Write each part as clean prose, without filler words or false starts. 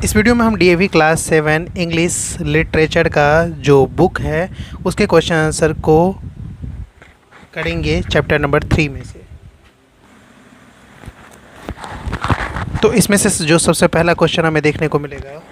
इस वीडियो में हम डीएवी क्लास 7 इंग्लिश लिटरेचर का जो बुक है उसके क्वेश्चन आंसर को करेंगे चैप्टर नंबर 3 में से। तो इसमें से जो सबसे पहला क्वेश्चन हमें देखने को मिलेगा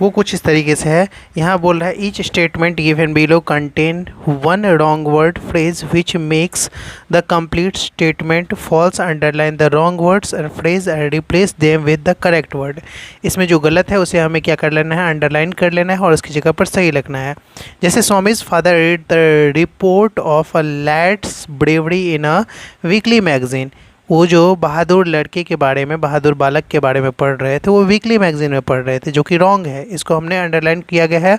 वो कुछ इस तरीके से है। यहाँ बोल रहा है each statement given below contain one wrong word phrase which makes the complete statement false, underline the wrong words and phrase and replace them with the correct word. इसमें जो गलत है उसे हमें क्या कर लेना है, अंडरलाइन कर लेना है और उसकी जगह पर सही लिखना है। जैसे Swami's father read the report of a lad's bravery in a weekly magazine. वो जो बहादुर लड़के के बारे में, बहादुर बालक के बारे में पढ़ रहे थे, वो वीकली मैगजीन में पढ़ रहे थे, जो कि रॉन्ग है। इसको हमने अंडरलाइन किया गया है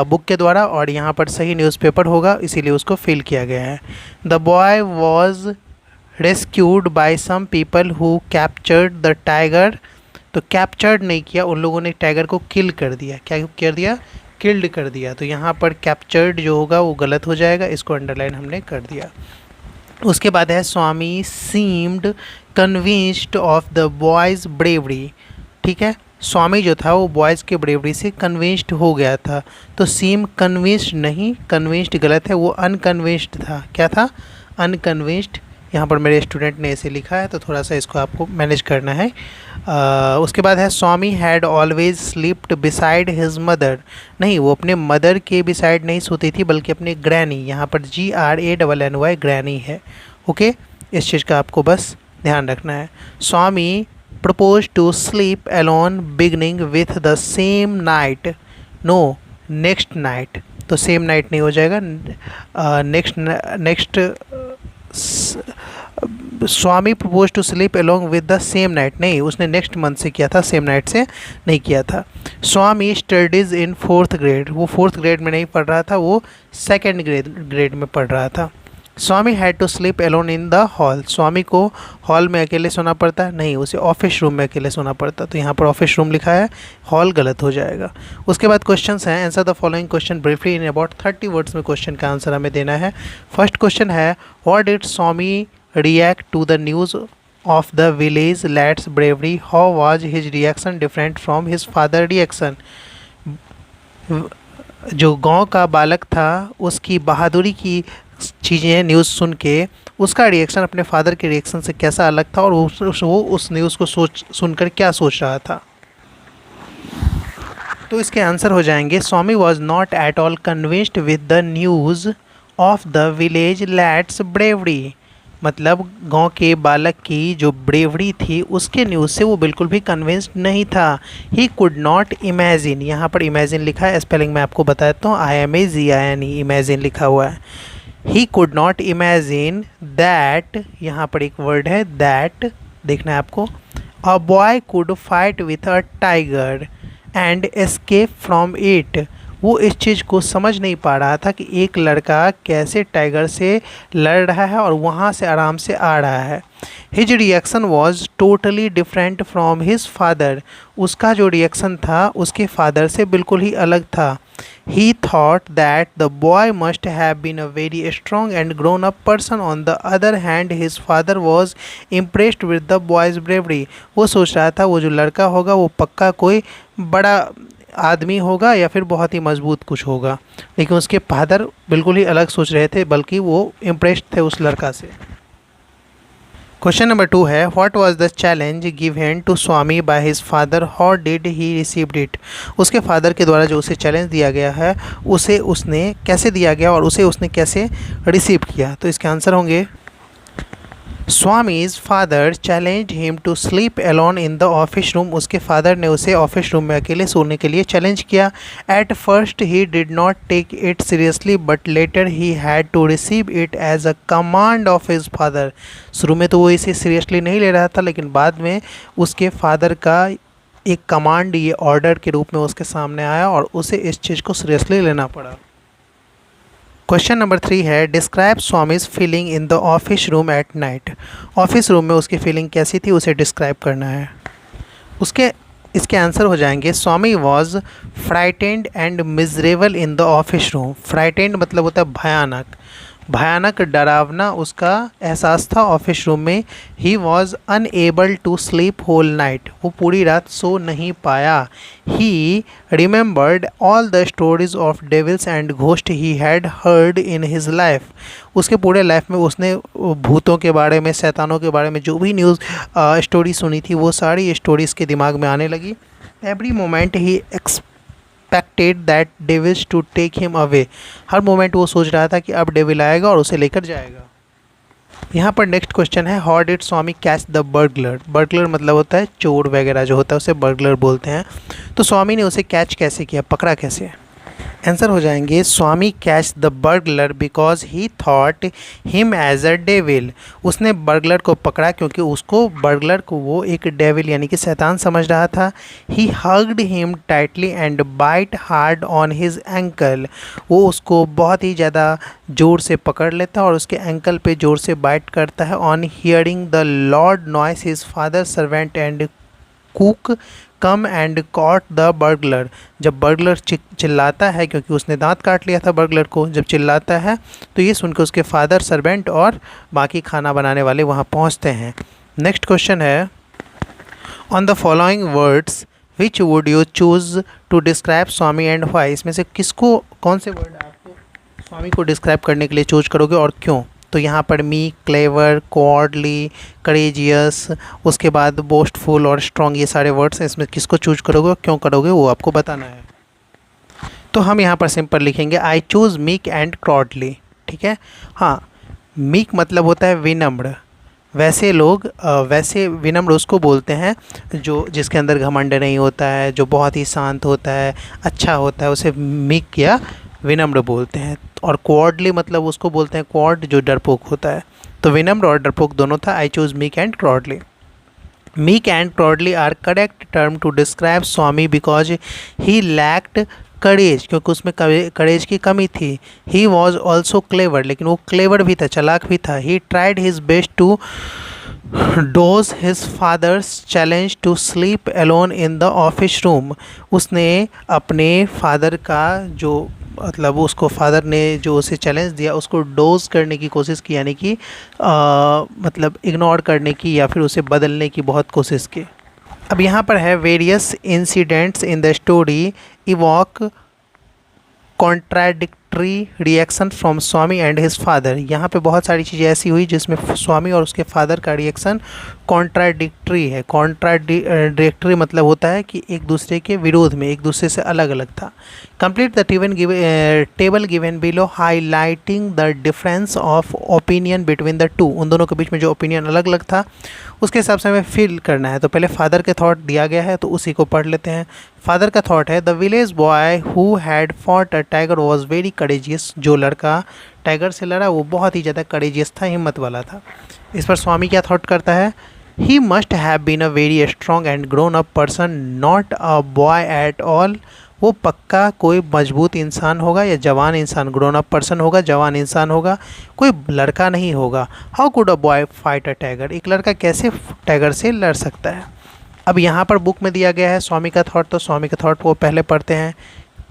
बुक के द्वारा और यहाँ पर सही न्यूज़पेपर होगा, इसीलिए उसको फिल किया गया है। The boy was rescued by some people who captured the tiger. तो कैप्चर्ड नहीं किया, उन लोगों ने टाइगर को किल कर दिया। क्या कर दिया? किल्ड कर दिया। तो यहाँ पर कैप्चर्ड जो होगा वो गलत हो जाएगा, इसको अंडरलाइन हमने कर दिया। उसके बाद है Swami seemed convinced of the boy's bravery. ठीक है, स्वामी जो था वो बॉयज़ के ब्रेवरी से कन्विंस्ड हो गया था। तो सीम कन्विंस्ड नहीं, कन्विंस्ड गलत है, वो अनकन्विंस्ड था। क्या था? अनकन्विंस्ड। यहाँ पर मेरे स्टूडेंट ने ऐसे लिखा है तो थोड़ा सा इसको आपको मैनेज करना है। उसके बाद है Swami had always slept beside his mother. नहीं, वो अपने मदर के बिसाइड नहीं सोती थी बल्कि अपने ग्रैनी, यहाँ पर GRANNY ग्रैनी है। ओके, इस चीज़ का आपको बस ध्यान रखना है। Swami propose to sleep alone beginning with the same night. No, next night. तो सेम नाइट नहीं हो जाएगा, next Swami propose to sleep along with the same night. नहीं, उसने नेक्स्ट मंथ से किया था, सेम नाइट से नहीं किया था। स्वामी स्टडीज़ इन 4th ग्रेड। वो 4th ग्रेड में नहीं पढ़ रहा था, वो 2nd ग्रेड में पढ़ रहा था। Swami had to sleep alone in the hall. Swami को हॉल में अकेले सोना पड़ता है? नहीं, उसे ऑफिस रूम में अकेले सोना पड़ता। तो यहाँ पर ऑफिस रूम लिखा है, हॉल गलत हो जाएगा। उसके बाद क्वेश्चंस हैं। Answer the following question briefly in about 30 words में क्वेश्चन का आंसर हमें देना है। फर्स्ट क्वेश्चन है what did Swami react to the news of the village lad's bravery? How was his reaction different from his father reaction? जो गांव का बालक था उसकी बहादुरी की चीज़ें न्यूज़ सुन के उसका रिएक्शन अपने फादर के रिएक्शन से कैसा अलग था और वो उस न्यूज़ को सुनकर क्या सोच रहा था। तो इसके आंसर हो जाएंगे Swami was not at all convinced with the news of the village lads bravery. मतलब गांव के बालक की जो ब्रेवरी थी उसके न्यूज़ से वो बिल्कुल भी कन्विंस्ड नहीं था। He could not imagine. यहाँ पर इमेजिन लिखा है, स्पेलिंग मैं आपको बताता हूँ, IMAGINE इमेजिन लिखा हुआ है। He could not imagine that, यहाँ पर एक वर्ड है दैट, देखना है आपको। A boy could fight with a tiger and escape from it. वो इस चीज़ को समझ नहीं पा रहा था कि एक लड़का कैसे टाइगर से लड़ रहा है और वहाँ से आराम से आ रहा है। His reaction was totally different from his father. उसका जो रिएक्शन था उसके फादर से बिल्कुल ही अलग था। He thought that the boy must have been a very strong and grown up person. On the other hand his father was impressed with the boy's bravery. वो सोच रहा था वो जो लड़का होगा वो पक्का कोई बड़ा आदमी होगा या फिर बहुत ही मजबूत कुछ होगा, लेकिन उसके फादर बिल्कुल ही अलग सोच रहे थे, बल्कि वो इम्प्रेस्ड थे उस लड़का से। क्वेश्चन नंबर 2 है what was the challenge given to Swami by his father, how did he received it. उसके फादर के द्वारा जो उसे चैलेंज दिया गया है उसे उसने कैसे दिया गया और उसे उसने कैसे रिसीव किया। तो इसके आंसर होंगे Swami's father challenge him to sleep alone in the office room. उसके फादर ने उसे ऑफिस रूम में अकेले सोने के लिए चैलेंज किया। At first he did not take it seriously but later he had to receive it as a command of his father. शुरू में तो वो इसे सीरियसली नहीं ले रहा था, लेकिन बाद में उसके फादर का एक कमांड, ये ऑर्डर के रूप में उसके सामने आया और उसे इस चीज़ को सीरियसली लेना पड़ा। क्वेश्चन नंबर 3 है describe Swami's feeling in the office room at night. Office room में उसकी फीलिंग कैसी थी उसे डिस्क्राइब करना है। इसके आंसर हो जाएंगे Swami was frightened and miserable in the office room. Frightened मतलब होता है भयानक, भयानक डरावना उसका एहसास था ऑफिस रूम में। He was unable to sleep whole night, वो पूरी रात सो नहीं पाया। He remembered all the stories of devils and ghost he had heard in his life, उसके पूरे लाइफ में उसने भूतों के बारे में, शैतानों के बारे में जो भी न्यूज़ स्टोरी सुनी थी वो सारी स्टोरी इसके दिमाग में आने लगी। Every moment he expected that devils to take him away, हर मोमेंट वो सोच रहा था कि अब डेविल आएगा और उसे लेकर जाएगा। यहाँ पर नेक्स्ट क्वेश्चन है, how did Swami catch the burglar. Burglar मतलब होता है चोर वगैरह जो होता है उसे बर्गलर बोलते हैं। तो स्वामी ने उसे कैच कैसे किया, पकड़ा कैसे। आंसर हो जाएंगे, Swami catch the burglar because he thought him as a devil, उसने बर्गलर को पकड़ा क्योंकि उसको बर्गलर को वो एक डेविल यानी कि शैतान समझ रहा था। He hugged him tightly and bite hard on his ankle, वो उसको बहुत ही ज़्यादा ज़ोर से पकड़ लेता है और उसके एंकल पे ज़ोर से बाइट करता है। On hearing the Lord noise his father servant and cook come and cot the burglar, जब बर्गलर चिल्लाता है क्योंकि उसने दांत काट लिया था बर्गलर को, जब चिल्लाता है तो ये सुनकर उसके फादर, सर्वेंट और बाकी खाना बनाने वाले वहाँ पहुँचते हैं। नेक्स्ट क्वेश्चन है, on the following words which would you choose to describe Swami and why, इसमें से किसको, कौन से वर्ड आपको स्वामी को डिस्क्राइब करने के लिए चूज करोगे और क्यों। तो यहाँ पर मीक, क्लेवर, कॉर्डली, करेजियस, उसके बाद बोस्टफुल और स्ट्रॉन्ग, ये सारे वर्ड्स हैं, इसमें किसको चूज करोगे और क्यों करोगे वो आपको बताना है। तो हम यहाँ पर सिंपल लिखेंगे, आई चूज़ मीक एंड कॉर्डली, ठीक है। हाँ, मीक मतलब होता है विनम्र, वैसे लोग वैसे विनम्र उसको बोलते हैं जो जिसके अंदर घमंड नहीं होता है, जो बहुत ही शांत होता है, अच्छा होता है, उसे मीक या विनम्र बोलते हैं। और क्वार्डली मतलब उसको बोलते हैं क्वार्ड, जो डरपोक होता है। तो विनम्र और डरपोक दोनों था। I choose meek and cowardly. Meek and cowardly are correct term to describe Swami because he lacked courage, क्योंकि उसमें करेज की कमी थी। ही वॉज ऑल्सो क्लेवर, लेकिन वो क्लेवर भी था, चालाक भी था। He tried his best to dodge his father's challenge to sleep alone in the office room, उसने अपने फादर का जो मतलब उसको फादर ने जो उसे चैलेंज दिया उसको डोज करने की कोशिश की, यानी कि मतलब इग्नोर करने की या फिर उसे बदलने की बहुत कोशिश की। अब यहाँ पर है, various incidents in the story evoke contradictory reaction from Swami and his father, यहाँ पे बहुत सारी चीज़ें ऐसी हुई जिसमें स्वामी और उसके फादर का रिएक्शन कॉन्ट्राडिक्टरी है। कॉन्ट्राडिक्टरी मतलब होता है कि एक दूसरे के विरोध में, एक दूसरे से अलग अलग था। Complete the table given below highlighting the difference of opinion between the two, उन दोनों के बीच में जो ओपिनियन अलग अलग था उसके हिसाब से हमें फिल करना है। तो पहले फादर के थॉट दिया गया है तो उसी को पढ़ लेते हैं। फादर का थॉट है, the village boy who had fought a tiger was very courageous, जो लड़का टाइगर से लड़ा वो बहुत ही ज़्यादा करेजियस था, हिम्मत वाला था। इस पर स्वामी क्या थॉट करता है, he must have been a very strong and grown up person, not a boy at all, वो पक्का कोई मजबूत इंसान होगा या जवान इंसान, ग्रोन अप पर्सन होगा, जवान इंसान होगा, कोई लड़का नहीं होगा। How could a boy fight a tiger, एक लड़का कैसे टाइगर से लड़ सकता है। अब यहाँ पर बुक में दिया गया है स्वामी का थॉट, तो स्वामी का थॉट को पहले पढ़ते हैं।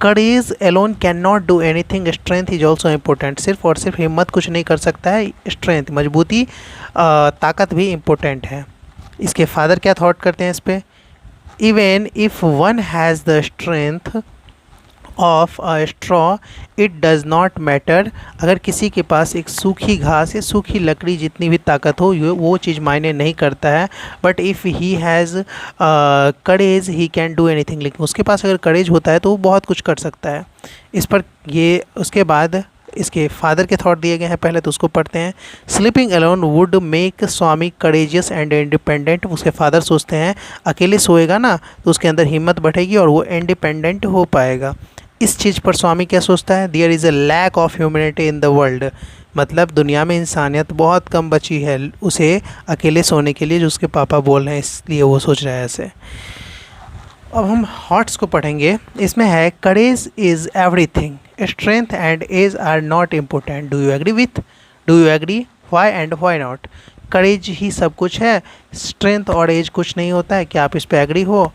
Courage alone can not do anything, strength is also important, सिर्फ और सिर्फ हिम्मत कुछ नहीं कर सकता है, स्ट्रेंथ मजबूती ताकत भी इम्पोर्टेंट है। इसके फादर क्या थॉट करते हैं इस पर, even if one has the strength of a straw it does not matter, अगर किसी के पास एक सूखी घास या सूखी लकड़ी जितनी भी ताकत हो वो चीज़ मायने नहीं करता है। But if he has courage he can do anything, लेकिन उसके पास अगर करेज होता है तो वो बहुत कुछ कर सकता है। इस पर ये उसके बाद इसके फादर के थॉट दिए गए हैं, पहले तो उसको पढ़ते हैं। Sleeping alone would make Swami courageous and independent, उसके फादर सोचते हैं अकेले सोएगा ना तो उसके अंदर हिम्मत बढ़ेगी और वो इंडिपेंडेंट हो पाएगा। इस चीज़ पर स्वामी क्या सोचता है, there is a lack of humanity in the world, मतलब दुनिया में इंसानियत बहुत कम बची है उसे अकेले सोने के लिए, जो उसके पापा बोल रहे हैं इसलिए वो सोच रहा है ऐसे। अब हम हॉट्स को पढ़ेंगे। इसमें है, courage is everything, strength and age are not important, do you agree, why and why not, courage ही सब कुछ है, स्ट्रेंथ और एज कुछ नहीं होता है, क्या आप इस पर एग्री हो,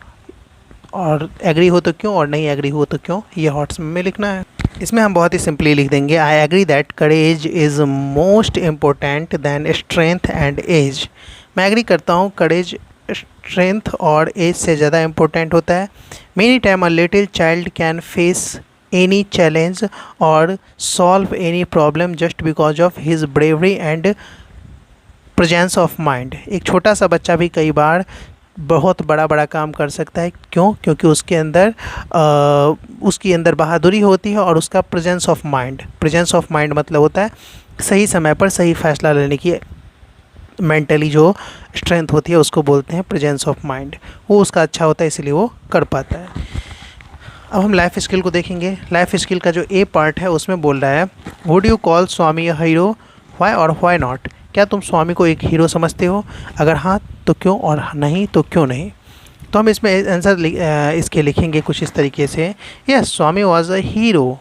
और एग्री हो तो क्यों और नहीं एग्री हो तो क्यों, ये हॉट्स में लिखना है। इसमें हम बहुत ही सिंपली लिख देंगे, I agree that courage is most important than strength and age. मैं एग्री करता हूँ करेज स्ट्रेंथ और एज से ज़्यादा इम्पोर्टेंट होता है। Many time a little child can face any challenge और solve any problem just because of his bravery and presence of mind. एक छोटा सा बच्चा भी कई बार बहुत बड़ा बड़ा काम कर सकता है। क्यों? क्योंकि उसके अंदर बहादुरी होती है और उसका प्रेजेंस ऑफ माइंड मतलब होता है सही समय पर सही फैसला लेने की मेंटली जो स्ट्रेंथ होती है उसको बोलते हैं प्रेजेंस ऑफ माइंड। वो उसका अच्छा होता है इसलिए वो कर पाता है। अब हम लाइफ स्किल को देखेंगे। लाइफ स्किल का जो ए पार्ट है उसमें बोल रहा है, would you call Swami a hero, why और व्हाई नॉट। क्या तुम स्वामी को एक हीरो समझते हो? अगर हाँ तो क्यों, और नहीं तो क्यों नहीं। तो हम इसमें आंसर इसके लिखेंगे कुछ इस तरीके से, yes Swami was a hero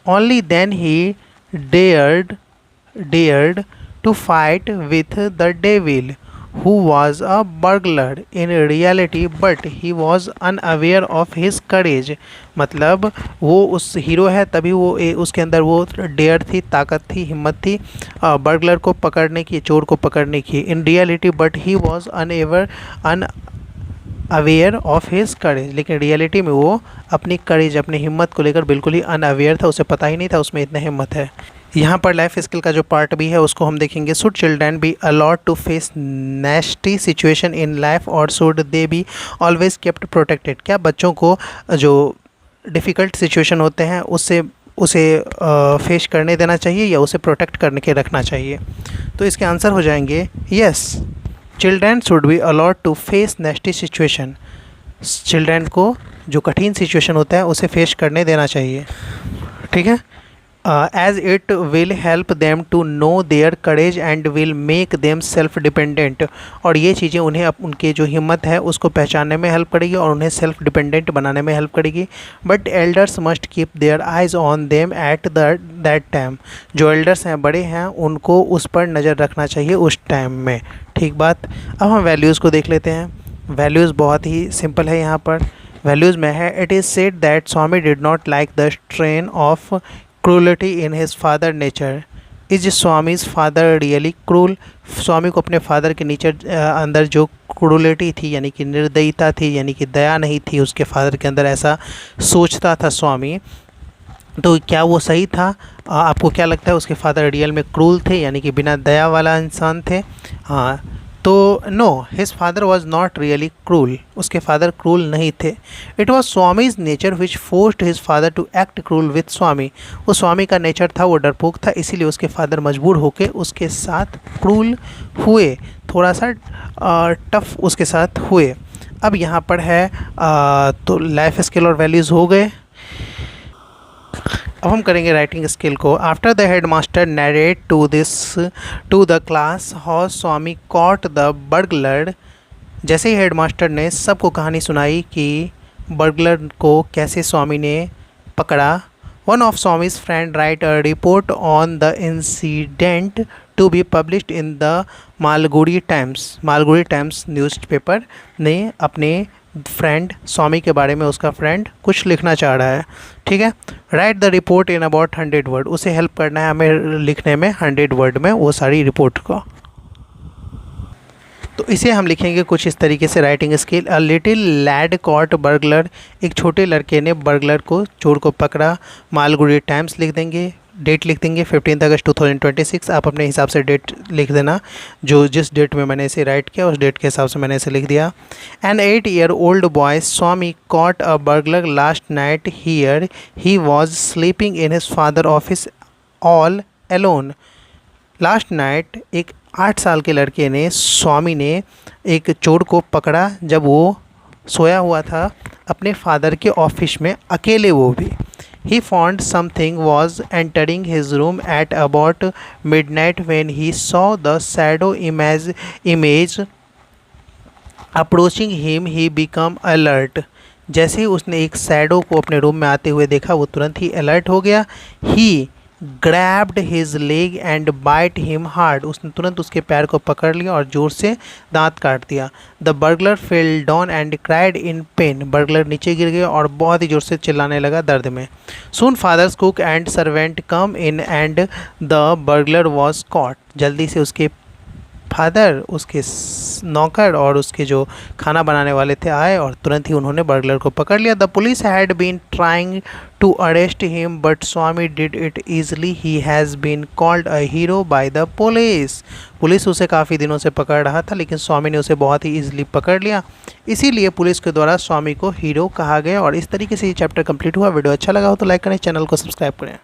only then he dared to fight with the devil who was a burglar in reality but he was unaware of his courage। मतलब वो उस हीरो है तभी वो उसके अंदर वो डेयर थी, ताकत थी, हिम्मत थी बर्गलर को पकड़ने की, चोर को पकड़ने की। In reality but he was aware of his courage, लेकिन रियलिटी में वो अपनी करेज, अपनी हिम्मत को लेकर बिल्कुल ही अनअवेयर था, उसे पता ही नहीं था उसमें इतना हिम्मत है। यहाँ पर लाइफ स्किल का जो पार्ट भी है उसको हम देखेंगे। Should children be allot to face nasty situation in life और should they be always kept protected. क्या बच्चों को जो डिफ़िकल्ट सिचुएशन होते हैं उसे फेस करने देना चाहिए या उसे प्रोटेक्ट करने के रखना चाहिए? तो इसके आंसर हो जाएंगे yes, children should be allot to face nasty situation. Children को जो कठिन सिचुएशन होता है उसे फेस करने देना चाहिए, ठीक है। As it will help them to know their courage and will make them self dependent. और ये चीज़ें उन्हें उनके जो हिम्मत है उसको पहचानने में हेल्प करेगी और उन्हें सेल्फ डिपेंडेंट बनाने में हेल्प करेगी। But elders must keep their eyes on them at that time. जो एल्डर्स हैं, बड़े हैं, उनको उस पर नज़र रखना चाहिए उस टाइम में, ठीक बात। अब हम वैल्यूज़ को देख लेते हैं। वैल्यूज़ बहुत ही सिंपल है। यहाँ पर वैल्यूज़ में है, it is said that Swami did not like the strain of cruelty in his father nature. Is Swami's father really cruel. Swami को अपने फादर के नेचर अंदर जो क्रूलिटी थी यानी कि निर्दयता थी, यानी कि दया नहीं थी उसके फादर के अंदर, ऐसा सोचता था स्वामी। तो क्या वो सही था? आपको क्या लगता है उसके फादर रियल में क्रूल थे यानी कि बिना दया वाला इंसान थे? हाँ, तो no, his father was not really cruel. उसके फादर क्रूल नहीं थे। It was Swami's nature which forced his father to act cruel with Swami. वो स्वामी का नेचर था, वो डरपोक था, इसीलिए उसके फादर मजबूर होकर उसके साथ क्रूल हुए, थोड़ा सा टफ उसके साथ हुए। अब यहाँ पर है तो लाइफ स्किल और वैल्यूज़ हो गए। अब हम करेंगे राइटिंग स्किल को। After the head master narrate to the class how Swami caught the burglar. जैसे ही हेड मास्टर ने सबको कहानी सुनाई कि बर्गलर को कैसे स्वामी ने पकड़ा। One of Swami's friend write a report on the incident to be published in the Malgudi Times. Malgudi Times newspaper ने अपने फ्रेंड स्वामी के बारे में, उसका फ्रेंड कुछ लिखना चाह रहा है, ठीक है। Right the report in about 100 word. उसे हेल्प करना है हमें लिखने में 100 वर्ड में वो सारी रिपोर्ट को। तो इसे हम लिखेंगे कुछ इस तरीके से writing skill. A little lad caught burglar. एक छोटे लड़के ने बर्गलर को, चोर को पकड़ा। मालगुडी टाइम्स लिख देंगे, डेट लिख देंगे 15 अगस्त 2026। आप अपने हिसाब से डेट लिख देना, जो जिस डेट में मैंने इसे राइट किया उस डेट के हिसाब से मैंने इसे लिख दिया। An 8-year-old boy Swami caught a burglar last night here he was sleeping in his father office all alone. Last night एक 8 साल के लड़के ने, स्वामी ने एक चोर को पकड़ा जब वो सोया हुआ था अपने फादर के ऑफिस में, अकेले वो भी। He found something was entering his room at about midnight when he saw the shadow image approaching him. He became alert. जैसे ही उसने एक शैडो को अपने रूम में आते हुए देखा वो तुरंत ही अलर्ट हो गया। He grabbed his leg and bite him hard, उसने तुरंत उसके पैर को पकड़ लिया और जोर से दांत काट दिया। The burglar fell down and cried in pen, burglar नीचे गिर गया और बहुत ही जोर से चिल्लाने लगा दर्द में। Soon father's cook and servant come in and the burglar was caught, जल्दी से उसके फादर, उसके नौकर और उसके जो खाना बनाने वाले थे आए और तुरंत ही उन्होंने बर्गलर को पकड़ लिया। The police had been trying to arrest him but Swami did it easily, he has been called a hero by the police, police उसे काफ़ी दिनों से पकड़ रहा था लेकिन स्वामी ने उसे बहुत ही ईजिली पकड़ लिया, इसीलिए पुलिस के द्वारा स्वामी को हीरो कहा गया। और इस तरीके से ये चैप्टर कंप्लीट हुआ। वीडियो अच्छा लगा हो तो लाइक करें, चैनल को सब्सक्राइब करें।